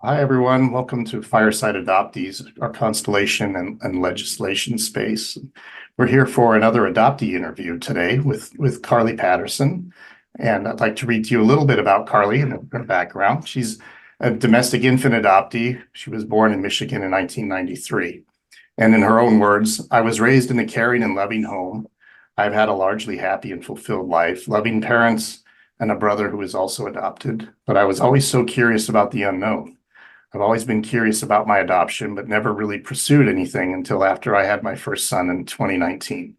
Hi, everyone. Welcome to Fireside Adoptees, our constellation and legislation space. We're here for another adoptee interview today with Carly Patterson. And I'd like to read to you a little bit about Carly and her background. She's a domestic infant adoptee. She was born in Michigan in 1993. And in her own words, I was raised in a caring and loving home. I've had a largely happy and fulfilled life, loving parents, and a brother who is also adopted. But I was always so curious about the unknown. I've always been curious about my adoption, but never really pursued anything until after I had my first son in 2019.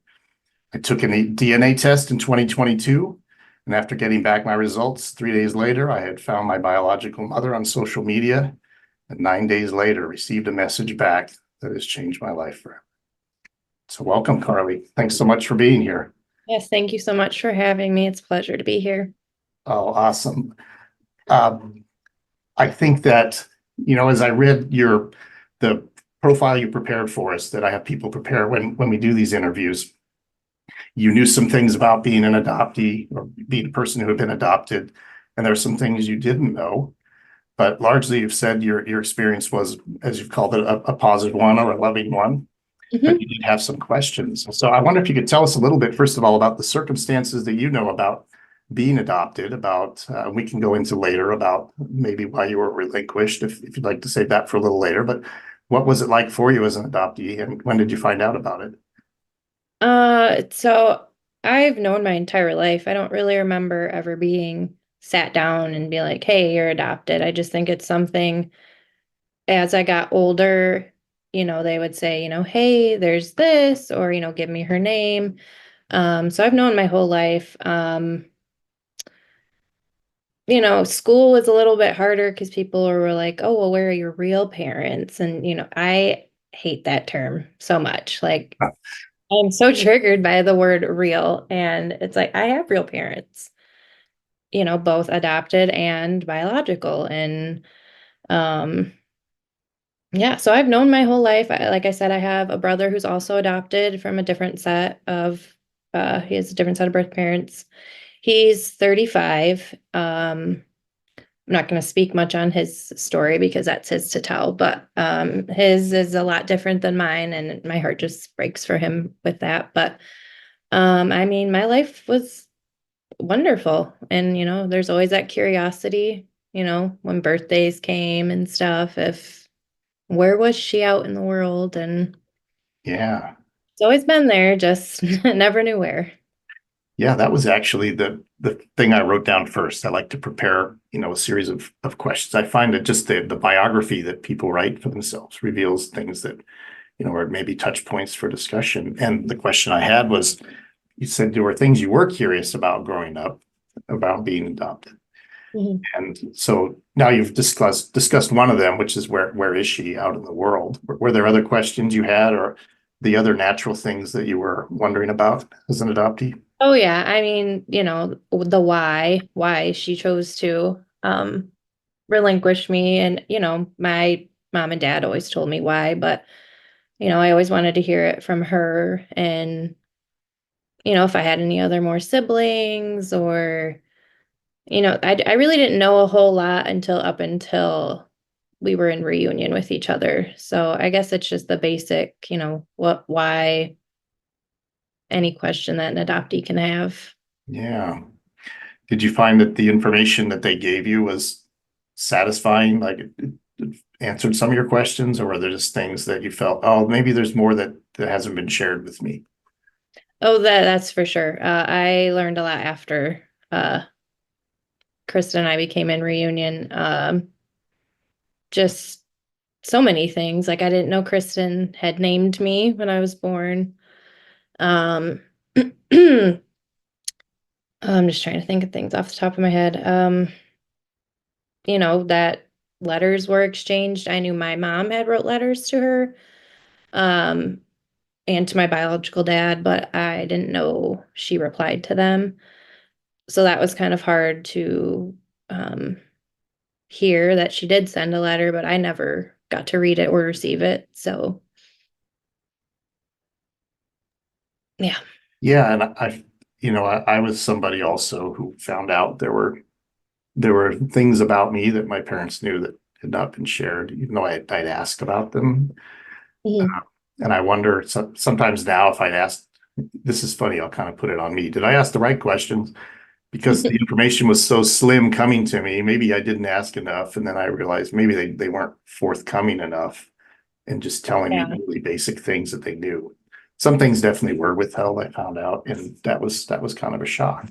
I took a DNA test in 2022, and after getting back my results 3 days later, I had found my biological mother on social media, and 9 days later, received a message back that has changed my life forever. So welcome, Carly. Thanks so much for being here. Yes, thank you so much for having me. It's a pleasure to be here. Oh, awesome. I think that, as I read the profile you prepared for us, that I have people prepare when we do these interviews, you knew some things about being an adoptee or being a person who had been adopted, and there are some things you didn't know. But largely, you've said your experience was, as you've called it, a positive one or a loving one. But Mhm. you did have some questions. So I wonder if you could tell us a little bit, first of all, about the circumstances that you know about being adopted, we can go into later about maybe why you were relinquished, if you'd like to save that for a little later. But what was it like for you as an adoptee, and when did you find out about it? So I've known my entire life. I don't really remember ever being sat down and be like, "Hey, you're adopted." I just think it's something as I got older, they would say, "Hey, there's this," or, give me her name. So I've known my whole life. School was a little bit harder because people were like, "Oh, well, where are your real parents?" And, I hate that term so much. Like, I'm so triggered by the word real. And it's like, I have real parents, both adopted and biological. And um, yeah, so I've known my whole life. Like I said, I have a brother who's also adopted from a different set of, he has a different set of birth parents. He's 35. I'm not going to speak much on his story because that's his to tell, but his is a lot different than mine, and my heart just breaks for him with that. But I mean, my life was wonderful, and there's always that curiosity, when birthdays came and stuff, if where was she out in the world, and Yeah. it's always been there, just never knew where. Yeah, that was actually the thing I wrote down first. I like to prepare, a series of questions. I find that just the biography that people write for themselves reveals things that, or maybe touch points for discussion. And the question I had was, you said there were things you were curious about growing up, about being adopted. Mhm. And so now you've discussed one of them, which is where is she out in the world? Were there other questions you had, or the other natural things that you were wondering about as an adoptee? Oh yeah, I mean, the why she chose to relinquish me. And, my mom and dad always told me why, but, I always wanted to hear it from her. And, if I had any other more siblings or, I really didn't know a whole lot until we were in reunion with each other. So I guess it's just the basic, why, any question that an adoptee can have. Yeah. Did you find that the information that they gave you was satisfying? Like it answered some of your questions, or were there just things that you felt, oh, maybe there's more that hasn't been shared with me? Oh, that's for sure. I learned a lot after Krista and I became in reunion. Just so many things. Like I didn't know Kristen had named me when I was born. Um, I'm just trying to think of things off the top of my head. That letters were exchanged. I knew my mom had wrote letters to her, um, and to my biological dad, but I didn't know she replied to them. So that was kind of hard to um, hear that she did send a letter, but I never got to read it or receive it. So yeah. Yeah, and I was somebody also who found out there were things about me that my parents knew that had not been shared, even though I'd asked about them. Mhm. And I wonder sometimes now if I'd asked, this is funny, I'll kind of put it on me. Did I ask the right questions? Because the information was so slim coming to me, maybe I didn't ask enough. And then I realized maybe they weren't forthcoming enough and just telling me Yeah. really basic things that they knew. Some things definitely were withheld, I found out, and that was kind of a shock.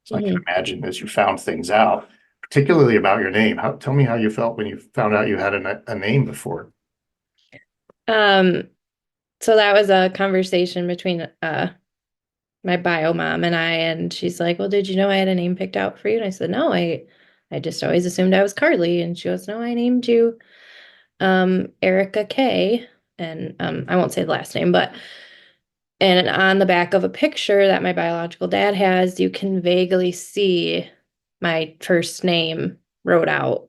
So I can Mhm. imagine as you found things out, particularly about your name. Tell me how you felt when you found out you had a name before. Um, so that was a conversation between my bio mom and I, and she's like, "Well, did you know I had a name picked out for you?" And I said, "No, I just always assumed I was Carly." And she goes, "No, I named you Erica K." And I won't say the last name, but and on the back of a picture that my biological dad has, you can vaguely see my first name wrote out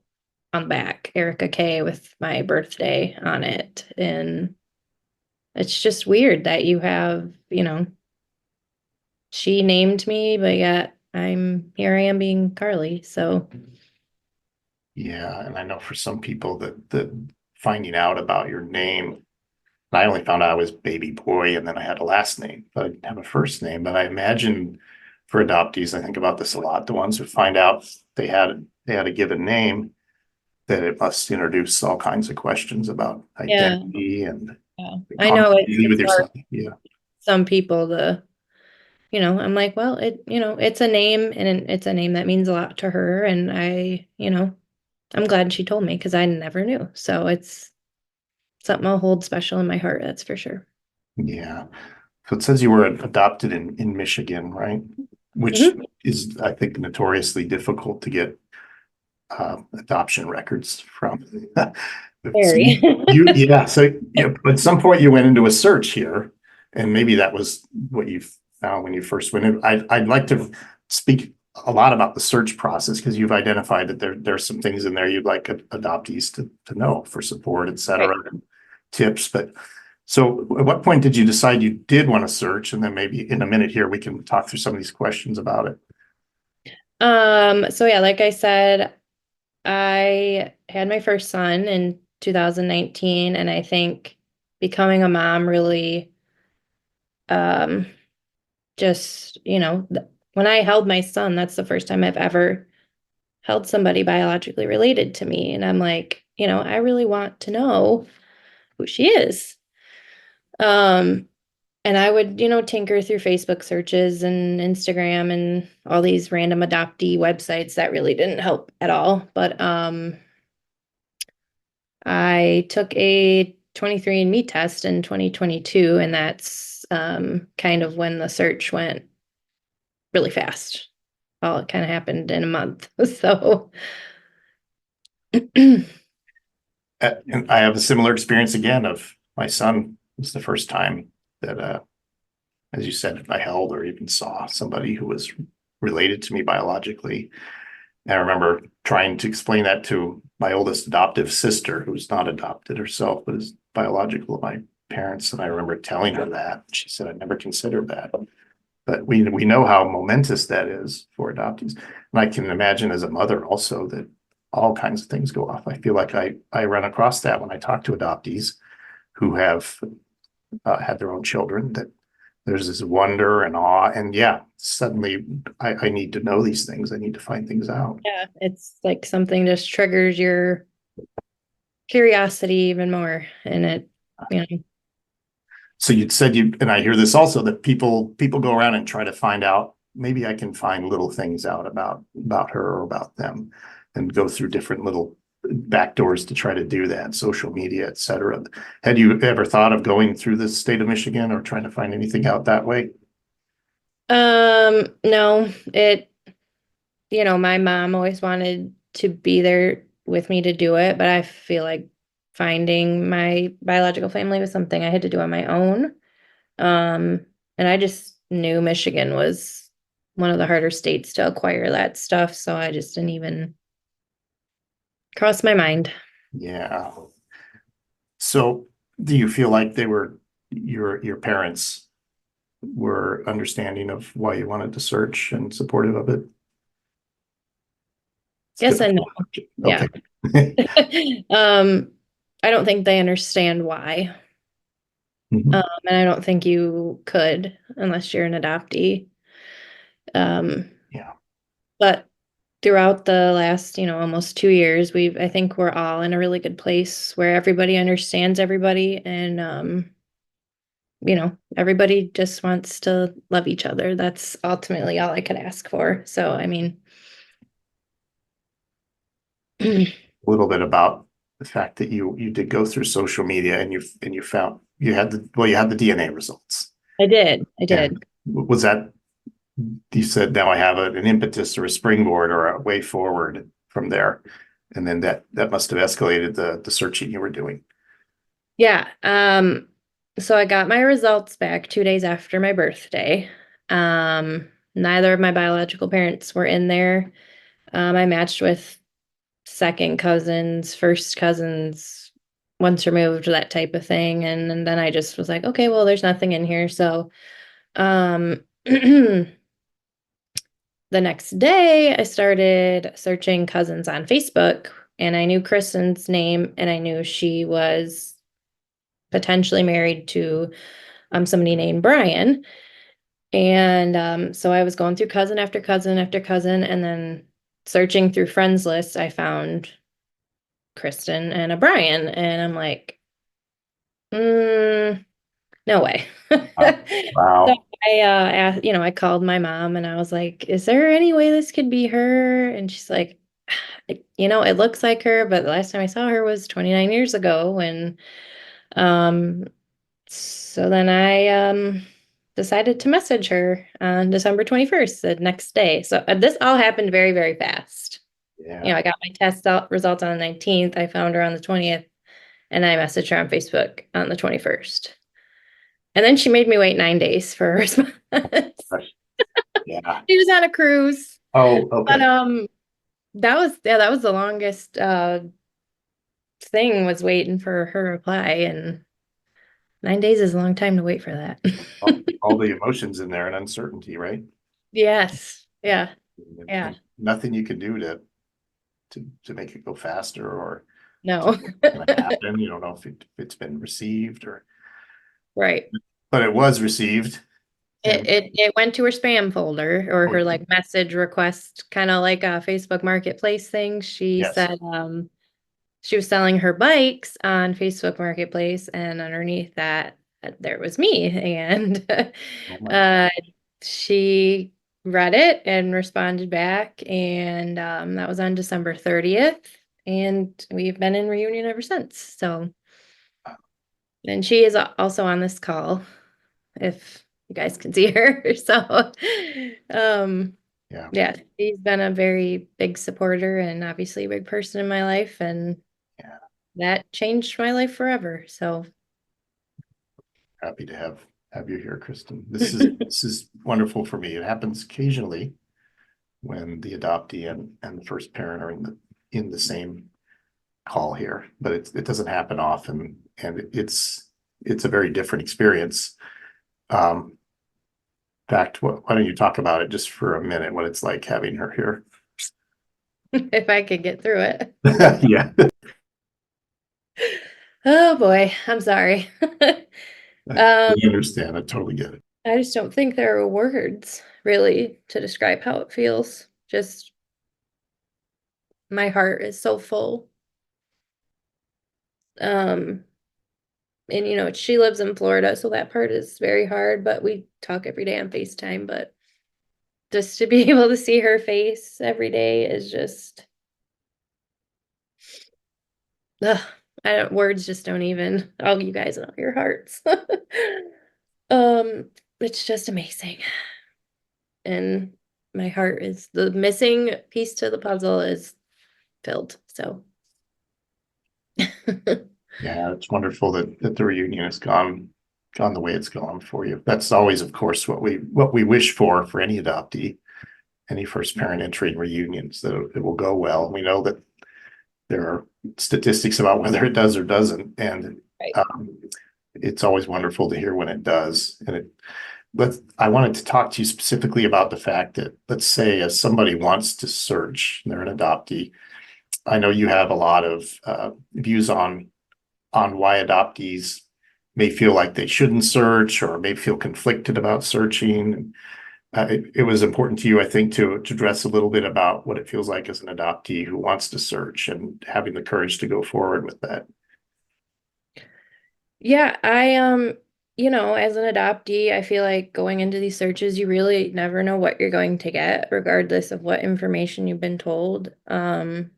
on the back, Erica K, with my birthday on it. And it's just weird that you have, she named me, but yet here I am being Carly. So, Yeah, and I know for some people that finding out about your name, I only found out I was baby boy and then I had a last name, but I didn't have a first name. But I imagine for adoptees, I think about this a lot, the ones who find out they had a given name, that it must introduce all kinds of questions about yeah, identity and yeah. I know continuity with it's hard yourself. Yeah. for some people I'm like, well, it's a name and it's a name that means a lot to her. And I'm glad she told me because I never knew. So it's something I'll hold special in my heart, that's for sure. Yeah. So it says you were adopted in Michigan, right? Which Hmm. is, I think, notoriously difficult to get adoption records from. So Very. yeah. So at some point you went into a search here, and maybe that was what you found when you first went in. I'd like to speak a lot about the search process because you've identified that there's some things in there you'd like adoptees to know for support, et cetera, Right. and tips. But so at what point did you decide you did want to search? And then maybe in a minute here we can talk through some of these questions about it. So yeah, like I said, I had my first son in 2019, and I think becoming a mom really, um, just, when I held my son, that's the first time I've ever held somebody biologically related to me. And I'm like, I really want to know who she is. Um, and I would, tinker through Facebook searches and Instagram and all these random adoptee websites that really didn't help at all. But I took a 23andMe test in 2022, and that's kind of when the search went really fast. All it kind of happened in a month. So, And I have a similar experience again of my son. It's the first time that, as you said, I held or even saw somebody who was related to me biologically. And I remember trying to explain that to my oldest adoptive sister, who's not adopted herself, but is biological of my parents. And I remember telling her that. She said, "I never considered that." But we know how momentous that is for adoptees. And I can imagine as a mother also that all kinds of things go off. I feel like I run across that when I talk to adoptees who have had their own children, that there's this wonder and awe. And yeah, suddenly I need to know these things. I need to find things out. yeah, it's like something just triggers your curiosity even more. And So you'd said and I hear this also, that people go around and try to find out, maybe I can find little things out about her or about them, and go through different little back doors to try to do that, social media, et cetera. Had you ever thought of going through the state of Michigan or trying to find anything out that way? no, my mom always wanted to be there with me to do it, but I feel like finding my biological family was something I had to do on my own. And I just knew Michigan was one of the harder states to acquire that stuff, so I just didn't even cross my mind. Yeah. So do you feel like your parents were understanding of why you wanted to search and supportive of it? It's Yes good. and no. Yeah. Okay. Um, I don't think they understand why. Mhm. And I don't think you could unless you're an adoptee. Um, Yeah, but throughout the last, almost 2 years, I think we're all in a really good place where everybody understands everybody and, everybody just wants to love each other. That's ultimately all I could ask for. So, I mean, I a little bit about the fact that you did go through social media and you found you had the DNA results. did. I And did. was that, you said now I have an impetus or a springboard or a way forward from there. And then that must have escalated the searching you were doing. Yeah. So I got my results back 2 days after my birthday. Neither of my biological parents were in there. I matched with second cousins, first cousins, once removed, that type of thing. And then I just was like, okay, well, there's nothing in here. So the next day I started searching cousins on Facebook and I knew Kristen's name and I knew she was potentially married to somebody named Brian. And so I was going through cousin after cousin after cousin, and then searching through friends lists, I found Kristen and a Brian, and I'm like, no way. Wow. So Wow. I asked, I called my mom and I was like, is there any way this could be her? And she's like, it looks like her, but the last time I saw her was 29 years ago. And um, so then I decided to message her on December 21st, the next day. So this all happened very, very fast. Yeah. I got my test out results on the 19th. I found her on the 20th, and I messaged her on Facebook on the 21st. And then she made me wait 9 days for a response. Yeah. She was on a cruise. Oh, But okay. that was the longest thing, was waiting for her reply, and 9 days is a long time to wait for that. All the emotions in there and uncertainty, right? Yes. Yeah. Yeah. And nothing you can do to make it go faster or to No. what's going to happen. You don't know if it's been received or, Right. but it was received. It, And it it went to her spam folder or oh, her like message request, kind of like a Facebook Marketplace thing. She yes. said she was selling her bikes on Facebook Marketplace, and underneath that there was me. And Oh my God. uh she read it and responded back, and that was on December 30th, and we've been in reunion ever since. So, and she is also on this call, if you guys can see her. So, um, Yeah. yeah, she's been a very big supporter and obviously a big person in my life, and Yeah. that changed my life forever. So, Happy to have you here, Kristen. This is wonderful for me. It happens occasionally when the adoptee and the first parent are in the same call here, but it doesn't happen often, and it's a very different experience. In fact, why don't you talk about it just for a minute, what it's like having her here? if I could get through it. Yeah. Oh boy, I'm sorry. I Um, totally understand. I totally get it. I just don't think there are words really to describe how it feels. Just my heart is so full. Um, and she lives in Florida, so that part is very hard, but we talk every day on FaceTime, but just to be able to see her face every day is just, ugh, words just don't even, oh, you guys know your hearts. Um, it's just amazing. And my heart is the missing piece to the puzzle is filled. So Yeah, it's wonderful that the reunion has gone the way it's gone for you. That's always, of course, what we wish for any adoptee, any first parent entering reunions, that it will go well. We know that there are statistics about whether it does or doesn't, and right. it's always wonderful to hear when it does. And I wanted to talk to you specifically about the fact that, let's say, as somebody wants to search, they're an adoptee, I know you have a lot of views on why adoptees may feel like they shouldn't search or may feel conflicted about searching. It was important to you, I think, to address a little bit about what it feels like as an adoptee who wants to search and having the courage to go forward with that. Yeah, as an adoptee, I feel like going into these searches, you really never know what you're going to get, regardless of what information you've been told. And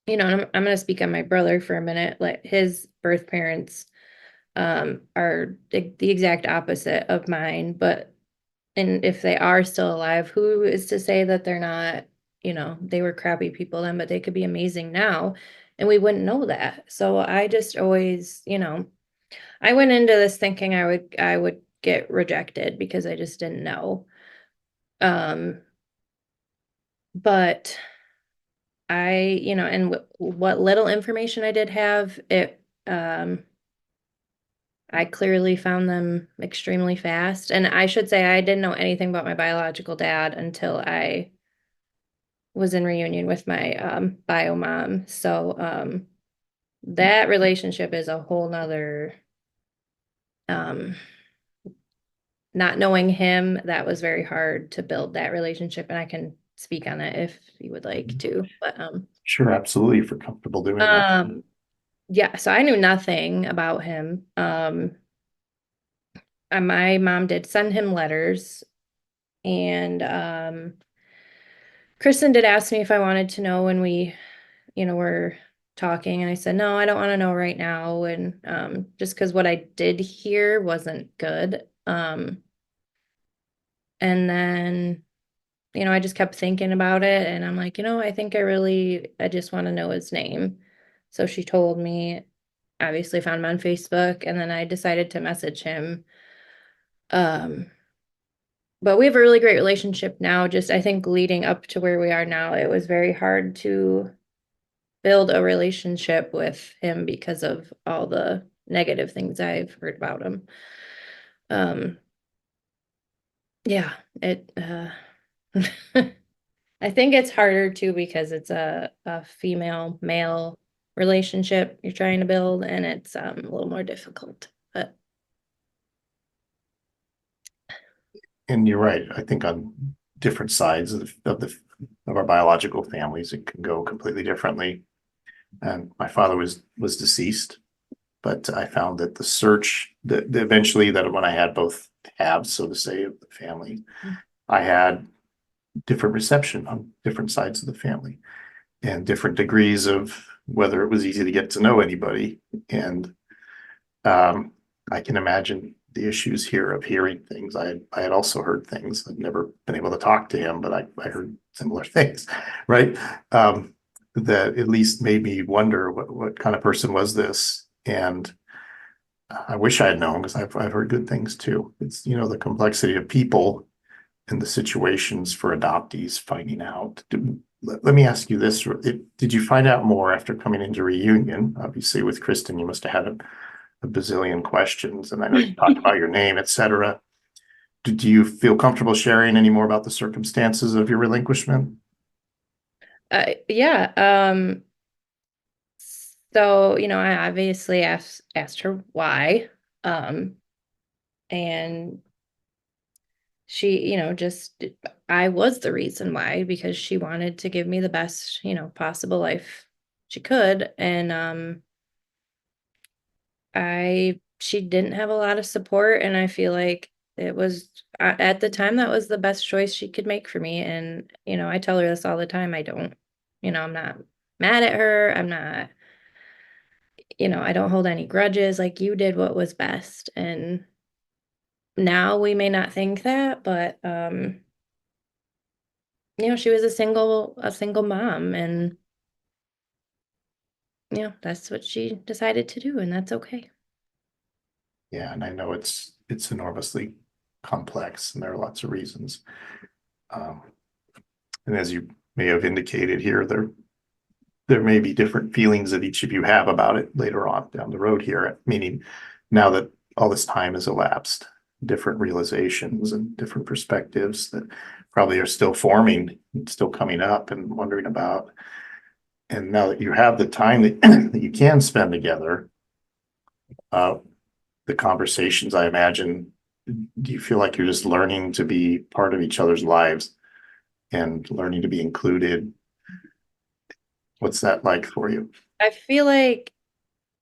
I'm going to speak on my brother for a minute. Like his birth parents are the exact opposite of mine, but and if they are still alive, who is to say that they're not, they were crappy people then, but they could be amazing now, and we wouldn't know that. So I just always, I went into this thinking I would get rejected because I just didn't know. Um, but and what little information I did have, I clearly found them extremely fast. And I should say I didn't know anything about my biological dad until I was in reunion with my bio mom. So that relationship is a whole nother um not knowing him, that was very hard to build that relationship, and I can speak on it if you would like to. But Sure, absolutely, if you're comfortable doing that. um yeah, so I knew nothing about him. My mom did send him letters, and Kristen did ask me if I wanted to know when we, were talking, and I said no, I don't want to know right now, and just because what I did hear wasn't good. And then I just kept thinking about it, and I'm like, I think I just want to know his name. So she told me, obviously found him on Facebook, and then I decided to message him. Um, but we have a really great relationship now. Just I think leading up to where we are now, it was very hard to build a relationship with him because of all the negative things I've heard about him. Um, yeah, it I think it's harder too because it's a female male relationship you're trying to build, and it's a little more difficult. But And you're right. I think on different sides of our biological families, it can go completely differently. And my father was deceased, but I found that the search that eventually that when I had both halves, so to say, of the family, I had different reception on different sides of the family and different degrees of whether it was easy to get to know anybody. And I can imagine the issues here of hearing things. I had also heard things. I've never been able to talk to him, but I heard similar things, right? That at least made me wonder what kind of person was this? And I wish I had known because I've heard good things too. It's, the complexity of people and the situations for adoptees finding out. Let me ask you this. Did you find out more after coming into reunion? Obviously, with Kristen, you must have had a bazillion questions, and I know you talked about your name, et cetera. Do you feel comfortable sharing any more about the circumstances of your relinquishment? yeah, so I obviously asked her why, um, and she, just I was the reason why, because she wanted to give me the best, possible life she could, and she didn't have a lot of support, and I feel like it was at the time that was the best choice she could make for me. And I tell her this all the time. I don't, I'm not mad at her. I'm not, I don't hold any grudges. Like, you did what was best. And now we may not think that, but she was a single mom, and that's what she decided to do, and that's okay. Yeah, and I know it's enormously complex, and there are lots of reasons. Um, and as you may have indicated here, there may be different feelings that each of you have about it later on down the road here, meaning now that all this time has elapsed, different realizations and different perspectives that probably are still forming, still coming up and wondering about. And now that you have the time that, that you can spend together, uh, the conversations, I imagine, do you feel like you're just learning to be part of each other's lives and learning to be included? What's that like for you? I feel like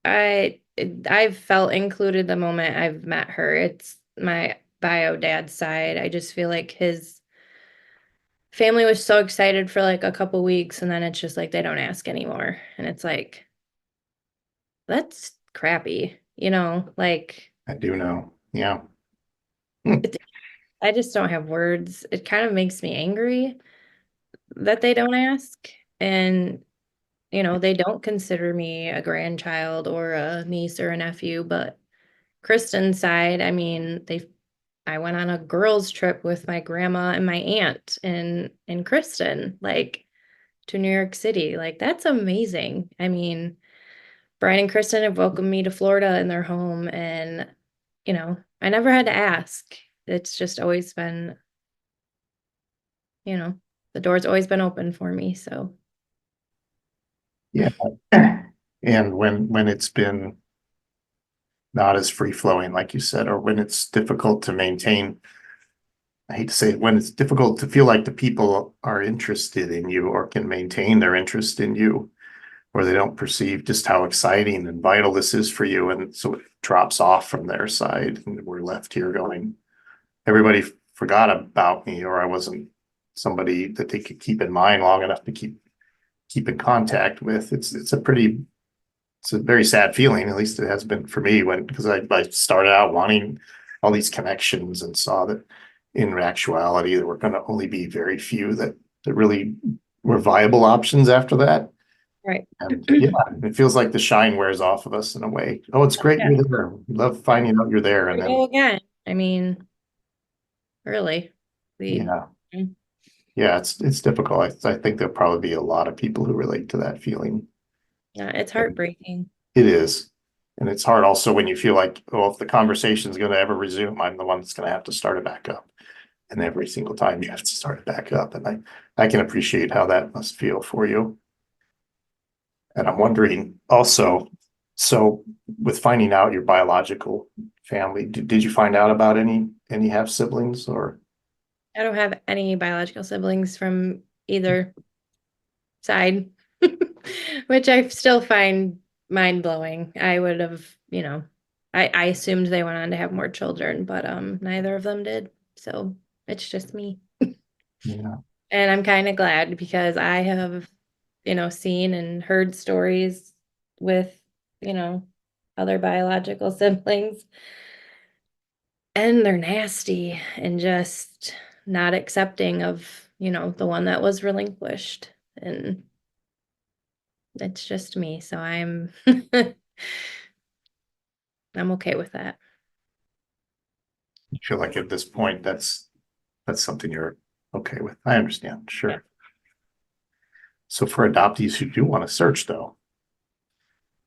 I've felt included the moment I've met her. It's my bio dad's side. I just feel like his family was so excited for like a couple weeks, and then it's just like they don't ask anymore. And it's like, that's crappy, like I do know. Yeah. Hmm. it, I just don't have words. It kind of makes me angry that they don't ask. And, they don't consider me a grandchild or a niece or a nephew, but Kristen's side, I mean, I went on a girls' trip with my grandma and my aunt and Kristen, like to New York City. Like that's amazing. I mean, Brian and Kristen have welcomed me to Florida in their home, and I never had to ask. It's just always been, you know, the door's always been open for me. So Yeah. And when it's been not as free flowing, like you said, or when it's difficult to maintain, I hate to say it, when it's difficult to feel like the people are interested in you or can maintain their interest in you, or they don't perceive just how exciting and vital this is for you. And so it drops off from their side, and we're left here going, everybody forgot about me, or I wasn't somebody that they could keep in mind long enough to keep in contact with. It's a very sad feeling, at least it has been for me, because I started out wanting all these connections and saw that in actuality there were going to only be very few that really were viable options after that. right. And yeah, it feels like the shine wears off of us in a way. Oh, it's great Yeah, you're there. We love finding out you're there. here And we then go again. I mean, really, we yeah, yeah, it's difficult. I think there'll probably be a lot of people who relate to that feeling. yeah, it's And heartbreaking. it is. And it's hard also when you feel like, well, if the conversation is going to ever resume, I'm the one that's going to have to start it back up. And every single time you have to start it back up. And I can appreciate how that must feel for you. And I'm wondering also, so with finding out your biological family, did you find out about any half siblings or? I don't have any biological siblings from either side, which I still find mind blowing. I would have, I assumed they went on to have more children, but neither of them did. So it's just me. Yeah, And I'm kind of glad because I have, seen and heard stories with, you know, other biological siblings, and they're nasty and just not accepting of, the one that was relinquished. And it's just me. So I'm okay with that. I feel like at this point that's something you're okay with. I understand, Yeah. sure. So for adoptees who do want to search though,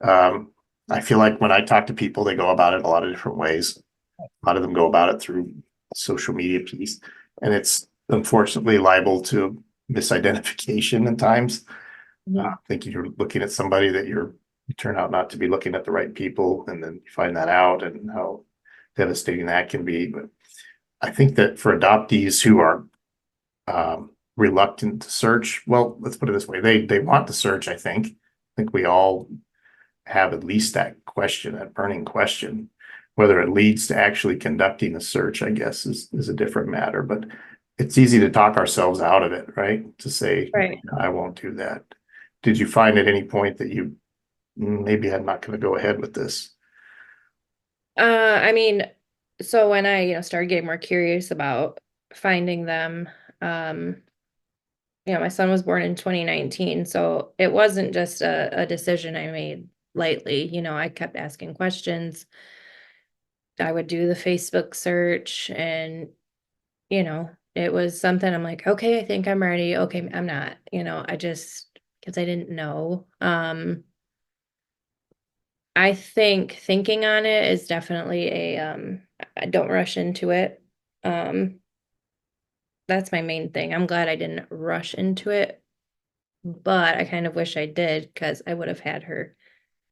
um, I feel like when I talk to people, they go about it a lot of different ways. A lot of them go about it through social media piece, and it's unfortunately liable to misidentification at times. Mhm. Thinking you're looking at somebody that you turn out not to be looking at the right people, and then you find that out and how devastating that can be. But I think that for adoptees who are reluctant to search, well, let's put it this way, they want to search, I think. I think we all have at least that question, that burning question. Whether it leads to actually conducting a search, I guess, is a different matter. But it's easy to talk ourselves out of it, right? To say, Right. I won't do that. Did you find at any point that you maybe I'm not going to go ahead with this? I mean, so when I, started getting more curious about finding them, um, my son was born in 2019, so it wasn't just a decision I made lightly. I kept asking questions. I would do the Facebook search, and, it was something I'm like, okay, I think I'm ready. Okay, I'm not, I just, because I didn't know. I think thinking on it is definitely I don't rush into it. Um, that's my main thing. I'm glad I didn't rush into it. but I kind of wish I did because I would have had her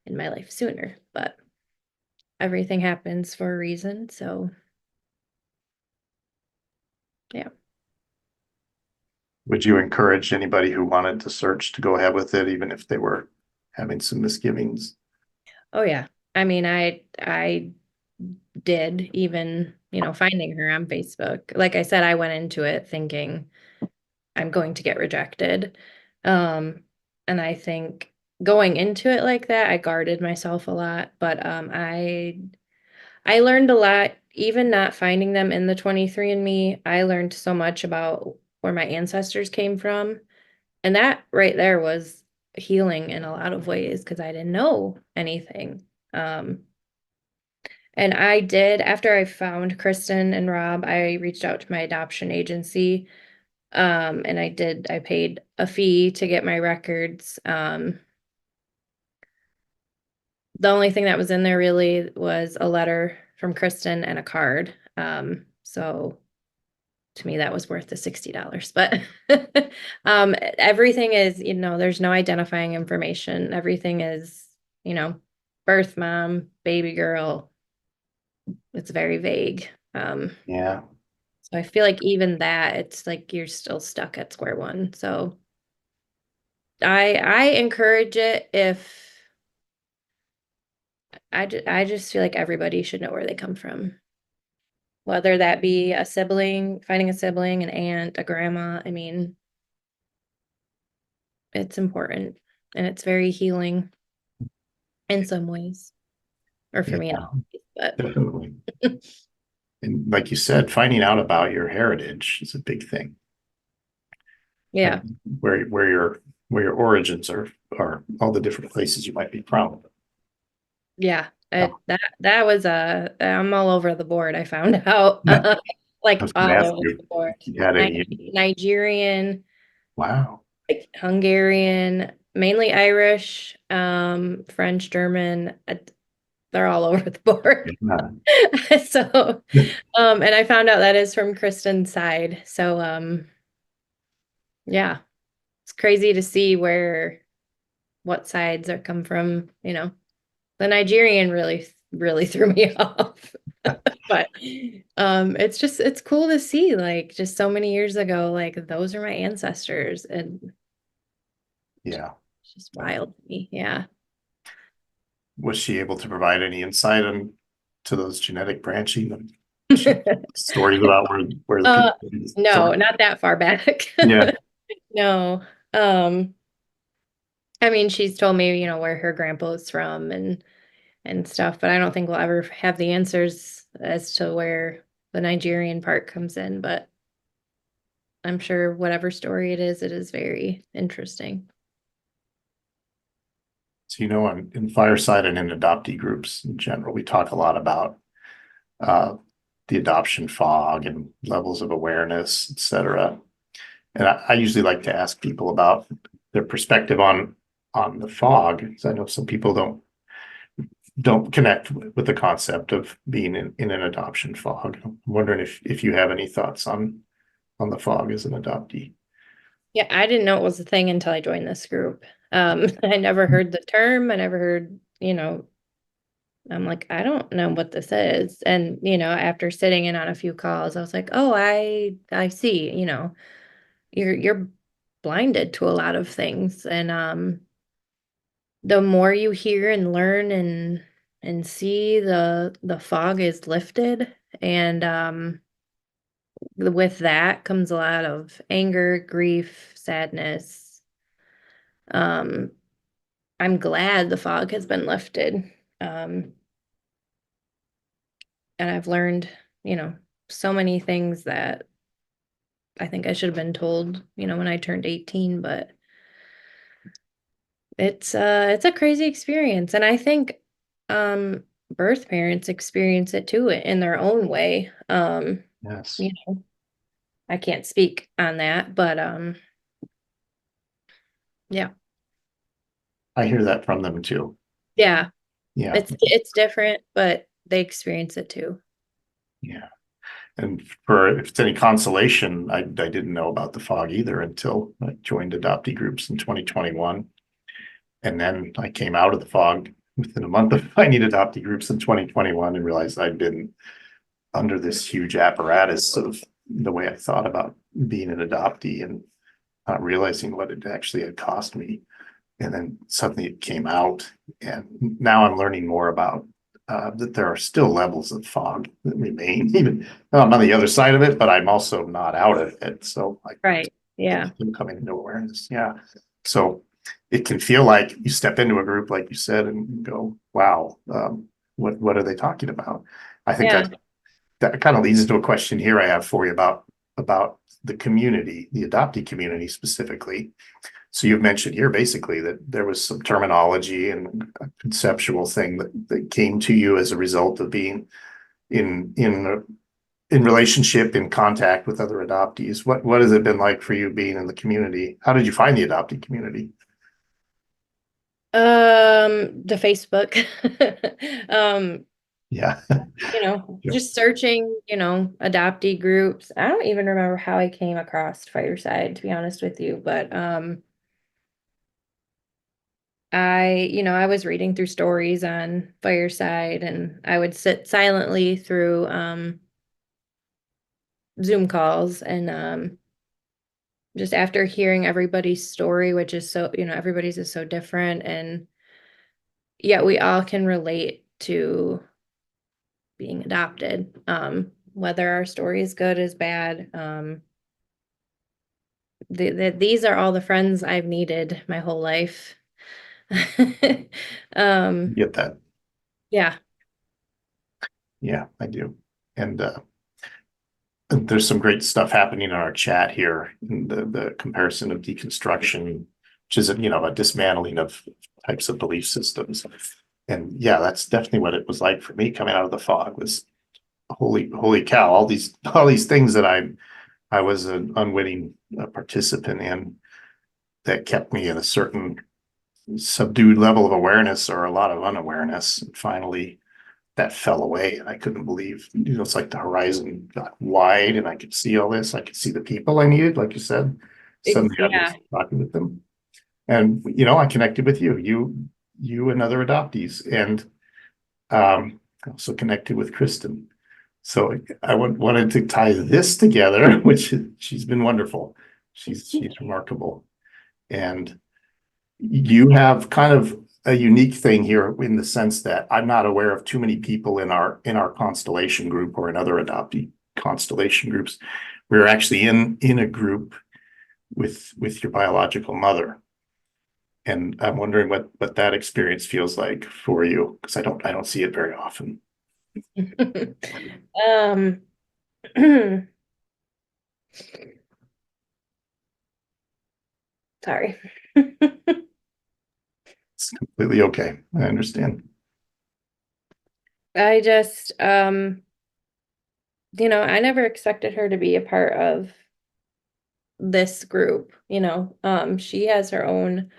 in my life sooner. But everything happens for a reason. So, yeah. Would you encourage anybody who wanted to search to go ahead with it, even if they were having some misgivings? Oh, yeah. I mean, I did even, finding her on Facebook. Like I said, I went into it thinking I'm going to get rejected. Um, and I think going into it like that, I guarded myself a lot, but I learned a lot, even not finding them in the 23andMe. I learned so much about where my ancestors came from. And that right there was healing in a lot of ways because I didn't know anything. Um, and I did, after I found Kristen and Rob, I reached out to my adoption agency. And I paid a fee to get my records. The only thing that was in there really was a letter from Kristen and a card. So to me, that was worth the $60. But everything is, there's no identifying information. Everything is, you know, birth mom, baby girl. It's very vague. Yeah, So I feel like even that, it's like you're still stuck at square one. So I encourage it if I just feel like everybody should know where they come from. Whether that be a sibling, finding a sibling, an aunt, a grandma. I mean, it's important and it's very healing in some ways, or for yeah, me in all ways, definitely. but And like you said, finding out about your heritage is a big thing. Like yeah. where your origins are all the different places you might be from. Yeah. Oh, That was I'm all over the board, I found out. yeah. I Like was going to all ask over you the board. if you had any. Nigerian, Wow. like Hungarian, mainly Irish, French, German, they're all over the board. Yeah. So, and I found out that is from Kristen's side. So, yeah, it's crazy to see what sides are come from, The Nigerian really threw me off. But it's cool to see like just so many years ago, like those are my ancestors and Yeah. it's just wild to me. Yeah. Was she able to provide any insight on to those genetic branching and stories about where the Uh, people is no, from? not that far back. Yeah. No. I mean, she's told me, where her grandpa is from and stuff, but I don't think we'll ever have the answers as to where the Nigerian part comes in, but I'm sure whatever story it is very interesting. So, in Fireside and in adoptee groups in general, we talk a lot about uh, the adoption fog and levels of awareness, et cetera. And I usually like to ask people about their perspective on the fog, because I know some people don't connect with the concept of being in an adoption fog. I'm wondering if you have any thoughts on the fog as an adoptee. Yeah, I didn't know it was a thing until I joined this group. I never heard the term. I never heard, I'm like, I don't know what this is. And, after sitting in on a few calls, I was like, oh, I see, you're blinded to a lot of things. And the more you hear and learn and see, the fog is lifted. And with that comes a lot of anger, grief, sadness. Um, I'm glad the fog has been lifted. Um, and I've learned, you know, so many things that I think I should have been told, when I turned 18, but it's a crazy experience. And I think birth parents experience it too in their own way. Yes, You know, I can't speak on that, but yeah. I hear that from them too. Yeah. Yeah, It's different, but they experience it too. yeah. And for if it's any consolation, I didn't know about the fog either until I joined adoptee groups in 2021. And then I came out of the fog within a month of finding adoptee groups in 2021 and realized I'd been under this huge apparatus of the way I thought about being an adoptee and not realizing what it actually had cost me. And then suddenly it came out, and now I'm learning more about that there are still levels of fog that remain. Even though I'm on the other side of it, but I'm also not out of it. So Right. Yeah. I'm coming into awareness. Yeah. So it can feel like you step into a group, like you said, and go, "Wow, what are they talking about?" I think Yeah. that kind of leads into a question here I have for you about the community, the adoptee community specifically. So you've mentioned here basically that there was some terminology and a conceptual thing that came to you as a result of being in relationship, in contact with other adoptees. What has it been like for you being in the community? How did you find the adoptee community? The Facebook. Um, Yeah. just searching, adoptee groups. I don't even remember how I came across Fireside, to be honest with you, but I was reading through stories on Fireside, and I would sit silently through Zoom calls, and just after hearing everybody's story, which is so, everybody's is so different, and yet we all can relate to being adopted, whether our story is good is bad. These are all the friends I've needed my whole life. Get that. Yeah. Yeah, I do. And there's some great stuff happening in our chat here in the comparison of deconstruction, which is a dismantling of types of belief systems. And yeah, that's definitely what it was like for me coming out of the fog. Was holy cow, all these things that I was an unwitting participant in that kept me in a certain subdued level of awareness or a lot of unawareness. And finally that fell away, and I couldn't believe, it's like the horizon got wide and I could see all this. I could see the people I needed, like you said. Suddenly I was Yeah. talking with them. And I connected with you and other adoptees, and also connected with Kristen. So I wanted to tie this together, which she's been wonderful. She's remarkable. And you have kind of a unique thing here in the sense that I'm not aware of too many people in our constellation group or in other adoptee constellation groups. We're actually in a group with your biological mother. And I'm wondering what that experience feels like for you, because I don't see it very often. Um, sorry. It's completely okay. I understand. I just, I never expected her to be a part of this group, she has her own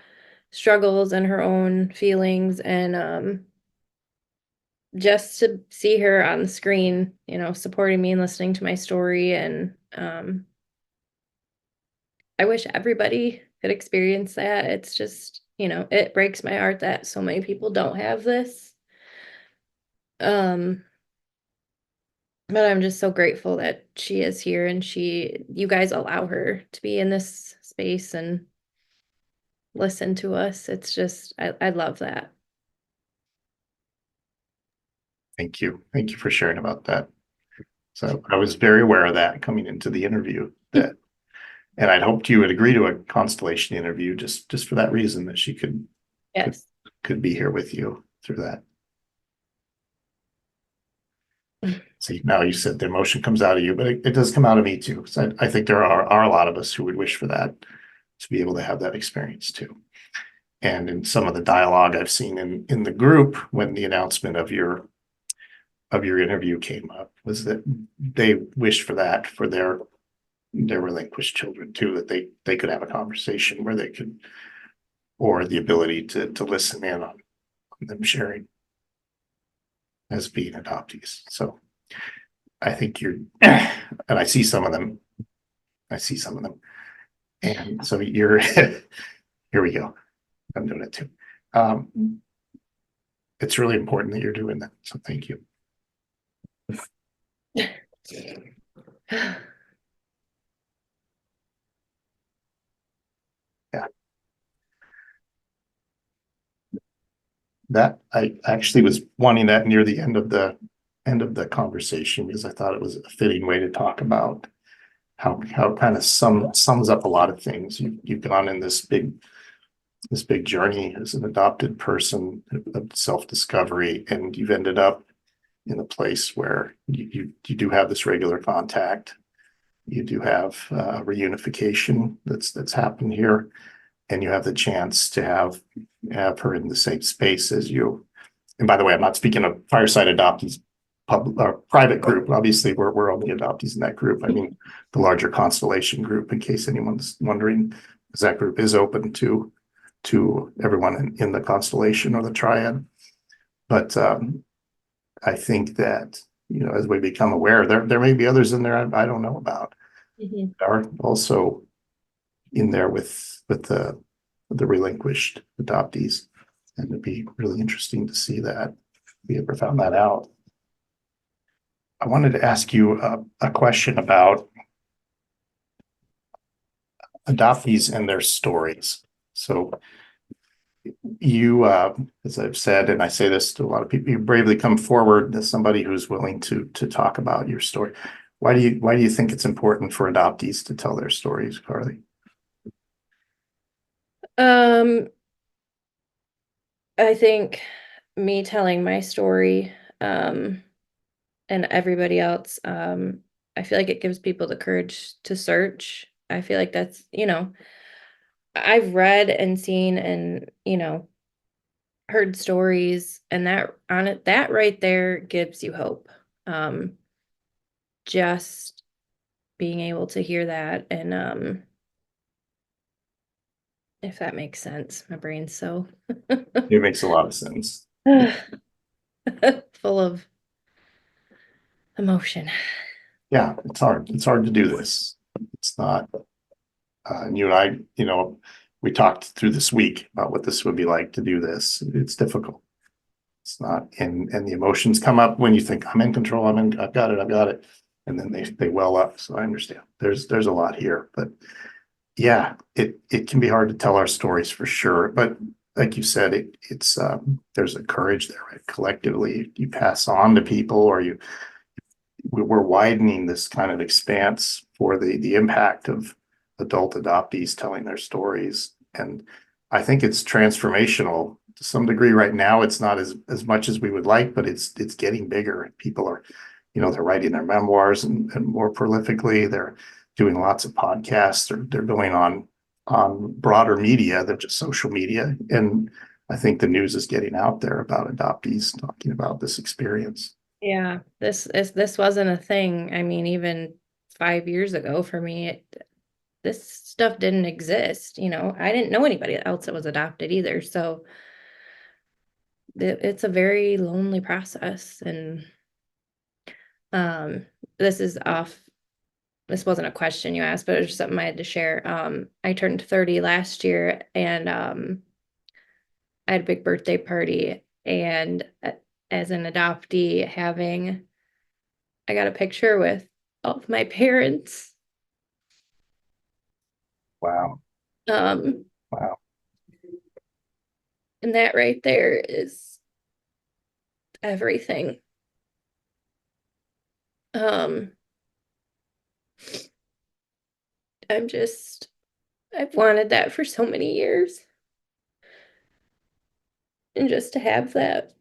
struggles and her own feelings, and just to see her on the screen, supporting me and listening to my story, and I wish everybody could experience that. It's just, it breaks my heart that so many people don't have this. Um, but I'm just so grateful that she is here, and you guys allow her to be in this space and listen to us. It's just, I love that. Thank you. Thank you for sharing about that. So I was very aware of that coming into the interview, and I'd hoped you would agree to a constellation interview just for that reason, that she could Yes. be here with you through that. See, now you said the emotion comes out of you, but it does come out of me too. So I think there are a lot of us who would wish for that, to be able to have that experience too. And in some of the dialogue I've seen in the group, when the announcement of your interview came up, was that they wished for that for their relinquished children too, that they could have a conversation where they could, or the ability to listen in on them sharing as being adoptees. So I think you're, and I see some of them. I see some of them. And so you're, here we go. I'm doing it too. It's really important that you're doing that. So thank you. Yeah. That I actually was wanting that near the end of the conversation because I thought it was a fitting way to talk about how kind of sums up a lot of things. You've gone in this big journey as an adopted person of self-discovery, and you've ended up in a place where you do have this regular contact. You do have reunification that's happened here, and you have the chance to have her in the same space as you. And by the way, I'm not speaking of Fireside Adoptees public or private group. Obviously, we're only adoptees in that group. I mean, the larger Constellation group, in case anyone's wondering, because that group is open to everyone in the Constellation or the Triad. But I think that, as we become aware, there may be others in there I don't know about. Mhm. Are also in there with the relinquished adoptees, and it'd be really interesting to see that if we ever found that out. I wanted to ask you a question about adoptees and their stories. So you, as I've said, and I say this to a lot of people, you bravely come forward as somebody who's willing to talk about your story. Why do you think it's important for adoptees to tell their stories, Carly? Um, I think me telling my story, and everybody else, I feel like it gives people the courage to search. I feel like that's, I've read and seen and, heard stories, and that on it, that right there gives you hope. Um, just being able to hear that, and if that makes sense, my brain's so It makes a lot of sense. full of emotion. Yeah, it's hard. It's hard to do this. It's not. And you and I, we talked through this week about what this would be like to do this. It's difficult. It's not, and the emotions come up when you think I'm in control. I've got it, and then they well up. So I understand. There's a lot here, but yeah, it can be hard to tell our stories for sure. But like you said, it's there's a courage there, right? Collectively, you pass on to people, or we're widening this kind of expanse for the impact of adult adoptees telling their stories. And I think it's transformational to some degree. Right now, it's not as much as we would like, but it's getting bigger. People are, they're writing their memoirs and more prolifically. They're doing lots of podcasts. They're going on broader media than just social media. And I think the news is getting out there about adoptees talking about this experience. Yeah, this wasn't a thing. I mean, even 5 years ago for me, this stuff didn't exist. I didn't know anybody else that was adopted either. So it's a very lonely process. And this is off. This wasn't a question you asked, but it was just something I had to share. I turned 30 last year, and I had a big birthday party. And as an adoptee, I got a picture with all of my parents. Wow. Um, Wow. and that right there is everything. Um, I've wanted that for so many years. And just to have that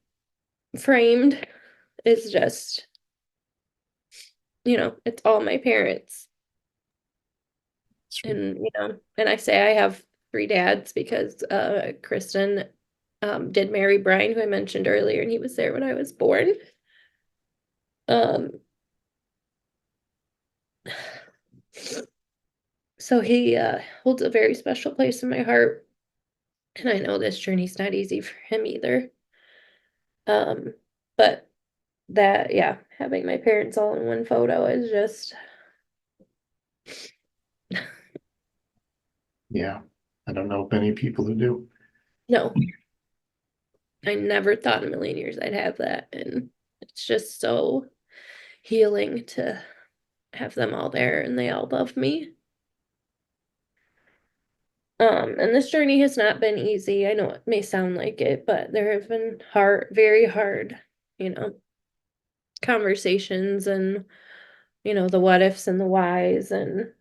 framed is just, it's all my parents. And, and I say I have three dads because Kristen did marry Brian, who I mentioned earlier, and he was there when I was born. Um, so he holds a very special place in my heart. And I know this journey's not easy for him either. But that, yeah, having my parents all in one photo is just, Yeah. I don't know many people who do. no, I never thought in a million years I'd have that. And it's just so healing to have them all there and they all love me. And this journey has not been easy. I know it may sound like it, but there have been very hard, you know, conversations and, the what ifs and the whys and,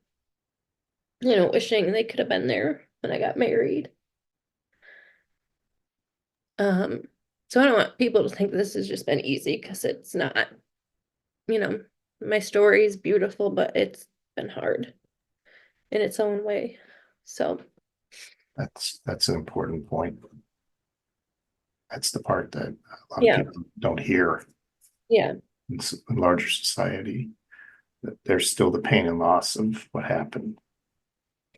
wishing they could have been there when I got married. Um, so I don't want people to think this has just been easy because it's not, you know, my story is beautiful, but it's been hard in its own way. So That's an important point. That's the part that a lot of yeah, people don't hear yeah, in larger society. That there's still the pain and loss of what happened.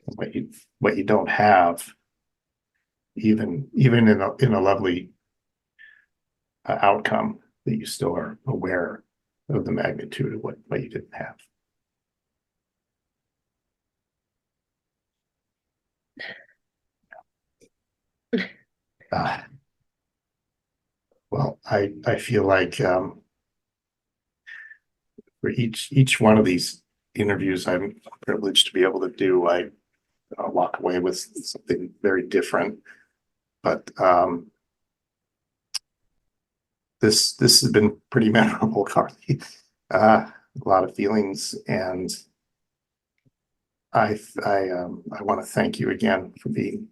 What you don't have, even in a lovely outcome, that you still are aware of the magnitude of what you didn't have. Uh, well, I feel like for each one of these interviews I'm privileged to be able to do, I walk away with something very different. But this has been pretty memorable, Carly. A lot of feelings, and I want to thank you again for being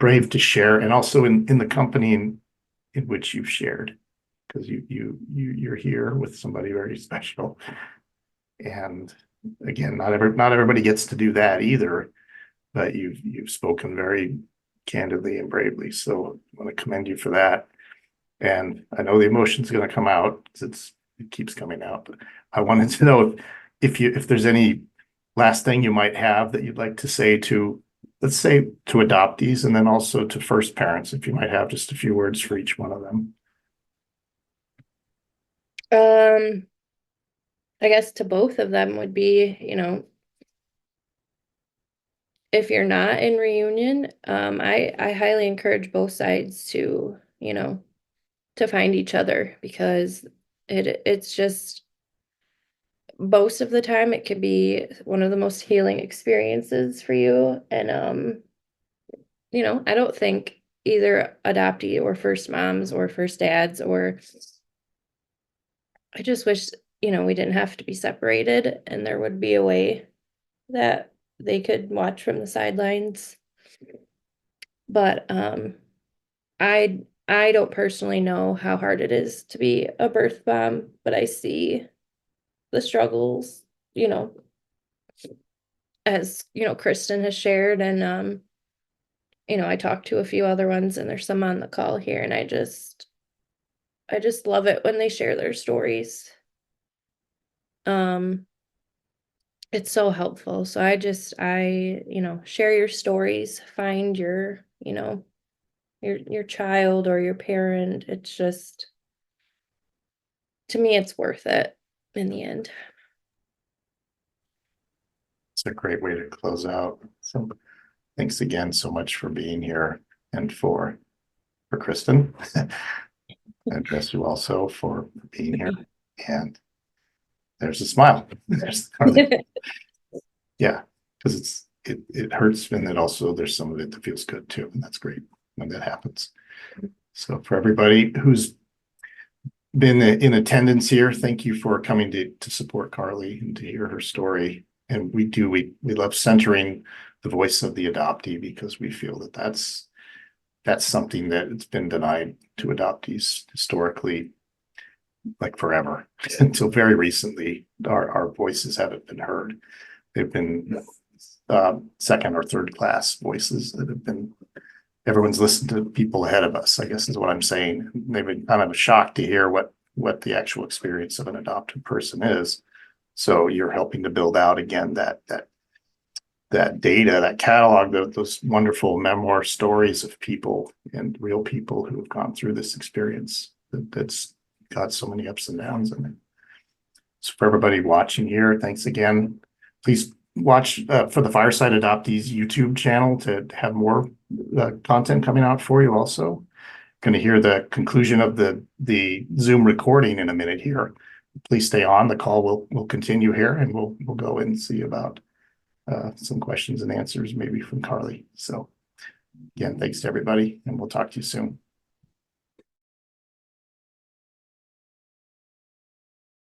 brave to share, and also in the company in which you've shared, because you're here with somebody very special. And again, not everybody gets to do that either, but you've spoken very candidly and bravely. So I want to commend you for that. And I know the emotion's going to come out because it keeps coming out. But I wanted to know if there's any last thing you might have that you'd like to say to, let's say, to adoptees, and then also to first parents, if you might have just a few words for each one of them. um, I guess to both of them would be, if you're not in reunion, I highly encourage both sides to, to find each other because it's just most of the time it could be one of the most healing experiences for you. And I don't think either adoptee or first moms or first dads or I just wish, we didn't have to be separated and there would be a way that they could watch from the sidelines. But I don't personally know how hard it is to be a birth mom, but I see the struggles, you know, as Kristen has shared and I talked to a few other ones and there's some on the call here and I just love it when they share their stories. Um it's so helpful. So share your stories, find your child or your parent. It's just to me it's worth it in the end. It's a great way to close out. So thanks again so much for being here, and for Kristen. I address you also for being here. And there's a smile. There's yeah, because it hurts, and then also there's some of it that feels good too, and that's great when that happens. So for everybody who's been in attendance here, thank you for coming to support Carly and to hear her story. And we love centering the voice of the adoptee because we feel that that's something that it's been denied to adoptees historically, like forever. Until very recently, our voices haven't been heard. They've been second or third class voices that have been, everyone's listened to people ahead of us, I guess is what I'm saying. They've been kind of shocked to hear what the actual experience of an adopted person is. So you're helping to build out again that data, that catalog, those wonderful memoir stories of people and real people who have gone through this experience. That's got so many ups and downs in it. So for everybody watching here, thanks again. Please watch for the Fireside Adoptees YouTube channel to have more content coming out for you also. Going to hear the conclusion of the Zoom recording in a minute here. Please stay on. The call will continue here, and we'll go and see about some questions and answers maybe from Carly. So again, thanks to everybody, and we'll talk to you soon.